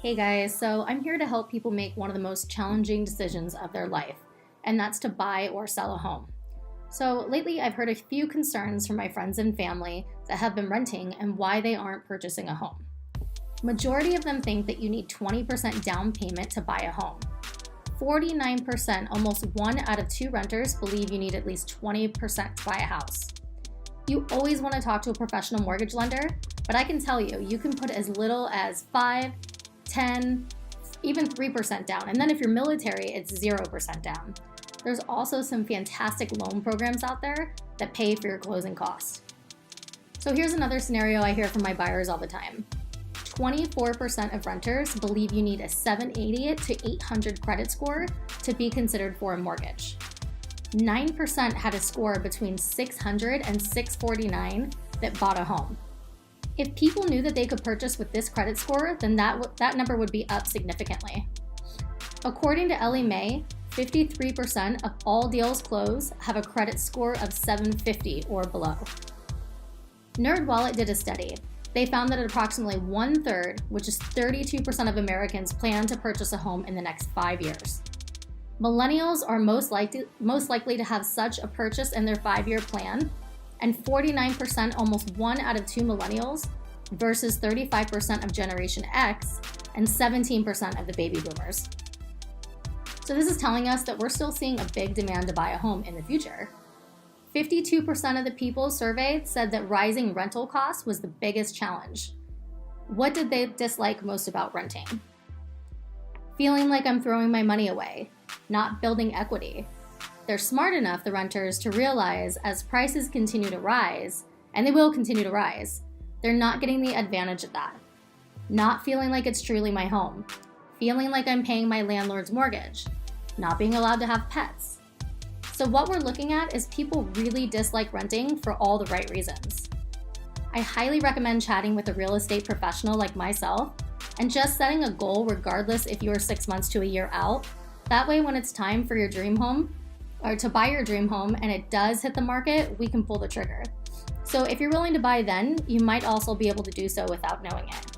Hey guys, so I'm here to help people make one of the most challenging decisions of their life, and that's to buy or sell a home. So lately I've heard a few concerns from my friends and family that have been renting and why they aren't purchasing a home. Majority of them think that you need 20% down payment to buy a home. 49%, almost 1 out of 2 renters, believe you need at least 20% to buy a house. You always want to talk to a professional mortgage lender, but I can tell you, you can put as little as 5, 10, even 3% down. And then if you're military, it's 0% down. There's also some fantastic loan programs out there that pay for your closing costs. So here's another scenario I hear from my buyers all the time. 24% of renters believe you need a 780 to 800 credit score to be considered for a mortgage. 9% had a score between 600 and 649 that bought a home. If people knew that they could purchase with this credit score, then that number would be up significantly. According to Ellie Mae, 53% of all deals closed have a credit score of 750 or below. NerdWallet did a study. They found that approximately 1/3, which is 32% of Americans, plan to purchase a home in the next 5 years. Millennials are most likely to have such a purchase in their 5-year plan, and 49%, almost 1 out of 2 millennials, versus 35% of Generation X and 17% of the baby boomers. So this is telling us that we're still seeing a big demand to buy a home in the future. 52% of the people surveyed said that rising rental costs was the biggest challenge. What did they dislike most about renting? Feeling like I'm throwing my money away, not building equity. They're smart enough, the renters, to realize as prices continue to rise, and they will continue to rise, they're not getting the advantage of that. Not feeling like it's truly my home. Feeling like I'm paying my landlord's mortgage. Not being allowed to have pets. So what we're looking at is people really dislike renting for all the right reasons. I highly recommend chatting with a real estate professional like myself and just setting a goal regardless if you're 6 months to a year out. That way when it's time for your dream home or to buy your dream home and it does hit the market, we can pull the trigger. So if you're willing to buy then, you might also be able to do so without knowing it.